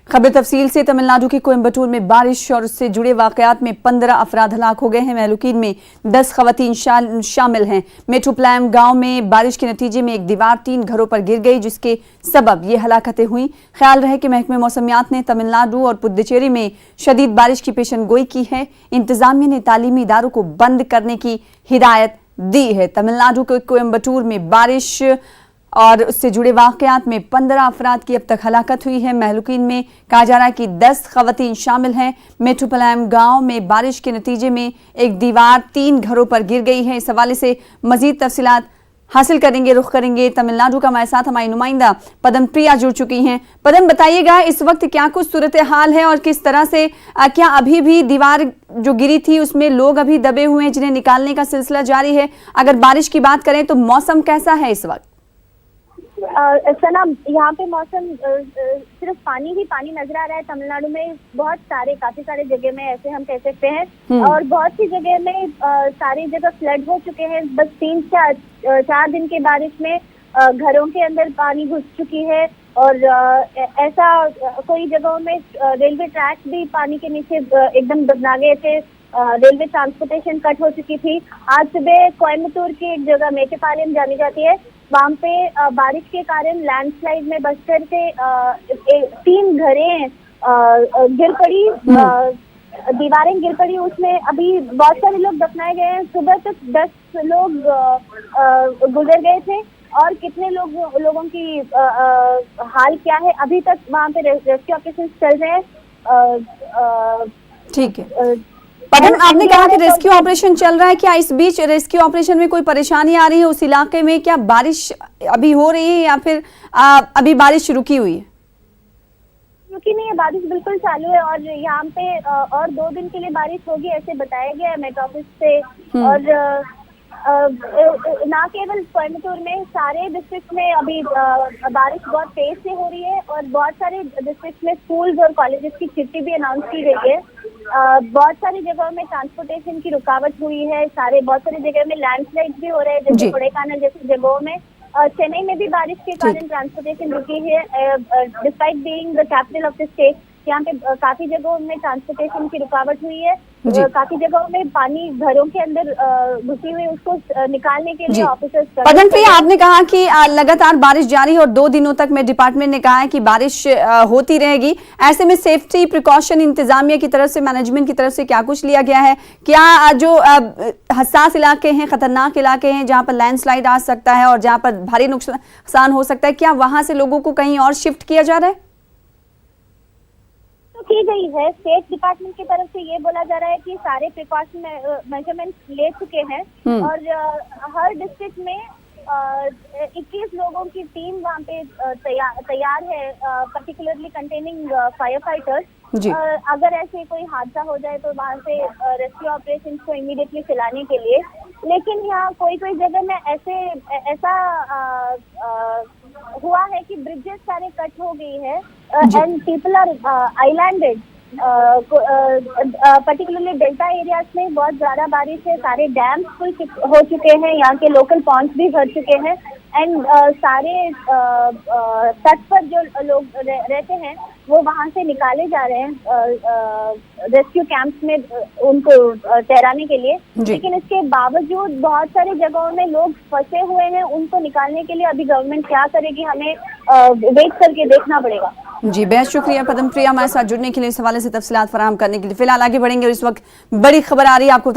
खबर तफसील से। तमिलनाडु के कोयम्बटूर में बारिश और उससे जुड़े वाकयात में 15 अफराद हलाक हो गए हैं। महलूकीन में 10 खवातीन शामिल हैं। मेट्रोप्लैम गांव में बारिश के नतीजे में एक दीवार 3 घरों पर गिर गई, जिसके सबब ये हलाकतें हुई। ख्याल रहे कि महकमे मौसमियात ने तमिलनाडु और पुद्दुचेरी में शदीद बारिश की पेशन गोई की है। इंतजामिया ने तालीमी इदारों को बंद करने की हिदायत दी है। तमिलनाडु के कोयम्बटूर में बारिश और उससे जुड़े वाकयात में 15 अफराद की अब तक हलाकत हुई है। महलूकीन में कहा जा रहा है कि 10 खवातीन शामिल हैं। मेट्रोप्लैम गांव में बारिश के नतीजे में एक दीवार 3 घरों पर गिर गई है। इस हवाले से मजीद तफसीलात हासिल करेंगे, रुख करेंगे तमिलनाडु का। हमारे साथ हमारी नुमाइंदा पदम प्रिया जुड़ चुकी हैं। पदम, बताइएगा इस वक्त क्या कुछ सूरत हाल है और किस तरह से क्या अभी भी दीवार जो गिरी थी उसमें लोग अभी दबे हुए हैं जिन्हें निकालने का सिलसिला जारी है? अगर बारिश की बात करें तो मौसम कैसा है इस वक्त? सना, यहाँ पे मौसम सिर्फ पानी ही पानी नजर आ रहा है। तमिलनाडु में काफी सारे जगह में ऐसे हम कह सकते हैं, और बहुत सी जगह में सारी जगह फ्लड हो चुके हैं। बस 3-4 दिन की बारिश में घरों के अंदर पानी घुस चुकी है, और ऐसा कोई जगहों में रेलवे ट्रैक भी पानी के नीचे एकदम दबना गए थे। रेलवे ट्रांसपोर्टेशन कट हो चुकी थी। आज सुबह कोयम्बटूर की एक जगह मेटेपालयम जानी जाती है, वहाँ पे बारिश के कारण लैंडस्लाइड में बसकर के 3 घरें गिर पड़ी, दीवारें गिर पड़ी। उसमें अभी बहुत सारे लोग दफनाए गए हैं। सुबह तक 10 लोग गुजर गए थे, और कितने लोगों की हाल क्या है अभी तक वहाँ पे रेस्क्यू ऑपरेशन चल रहे हैं। ठीक है पदम, आपने कहा कि रेस्क्यू ऑपरेशन चल रहा है। क्या इस बीच रेस्क्यू ऑपरेशन में कोई परेशानी आ रही है उस इलाके में? क्या बारिश अभी हो रही है या फिर अभी बारिश रुकी हुई है? रुकी नहीं है, बारिश बिल्कुल चालू है, और यहाँ पे और 2 दिन के लिए बारिश होगी ऐसे बताया गया है मेट ऑफिस से। और ना केवल कोयम्बटूर में, सारे डिस्ट्रिक्ट में अभी बारिश बहुत तेज से हो रही है, और बहुत सारे डिस्ट्रिक्ट में स्कूल्स और कॉलेजेस की छुट्टी भी अनाउंस की गई है। बहुत सारी जगहों में ट्रांसपोर्टेशन की रुकावट हुई है। बहुत सारी जगह में लैंडस्लाइड भी हो रहे हैं, जैसे कोडाईकनाल जैसी जगहों में। चेन्नई में भी बारिश के कारण ट्रांसपोर्टेशन रुकी है, despite being the capital of the state. यहाँ पे काफी जगहों में ट्रांसपोर्टेशन की रुकावट हुई है। काफी जगहों में पानी घरों के अंदर घुसी हुई, उसको निकालने के लिए ऑफिसर्स। पदम प्रिया, आपने कहा कि लगातार बारिश जारी है और 2 दिनों तक में डिपार्टमेंट ने कहा है कि बारिश होती रहेगी। ऐसे में सेफ्टी प्रिकॉशन इंतजामिया की तरफ से, मैनेजमेंट की तरफ से क्या कुछ लिया गया है? क्या जो हसास इलाके हैं, खतरनाक इलाके हैं जहाँ पर लैंडस्लाइड आ सकता है और जहाँ पर भारी नुकसान हो सकता है, क्या वहां से लोगों को कहीं और शिफ्ट किया जा रहा है? की गई है। स्टेट डिपार्टमेंट की तरफ से ये बोला जा रहा है कि सारे प्रिकॉशन मेजरमेंट्स ले चुके हैं, और हर डिस्ट्रिक्ट में 21 लोगों की टीम वहाँ पे तैयार है, पर्टिकुलरली कंटेनिंग फायर फाइटर्स। अगर ऐसे कोई हादसा हो जाए तो वहाँ से रेस्क्यू ऑपरेशन को इमीडिएटली चलाने के लिए। लेकिन यहाँ कोई जगह में ऐसा हुआ है कि ब्रिजेस सारे कट हो गई है, and people are islanded. Particularly delta areas में बहुत ज्यादा बारिश है, सारे डैम्स फुल हो चुके हैं, यहाँ के लोकल पॉन्ड्स भी भर चुके हैं, एंड सारे तट पर जो लोग रहते हैं वो वहां से निकाले जा रहे हैं रेस्क्यू कैंप्स में उनको ठहराने के लिए। लेकिन इसके बावजूद बहुत सारी जगहों में लोग फंसे हुए हैं, उनको निकालने के लिए अभी गवर्नमेंट क्या करेगी, हमें वेट करके देखना पड़ेगा। जी, बेहद शुक्रिया पदम प्रिया हमारे साथ जुड़ने के लिए, इस हवाले से तफसीलात फराहम करने के लिए। फिलहाल आगे बढ़ेंगे और इस वक्त बड़ी खबर आ रही है आपको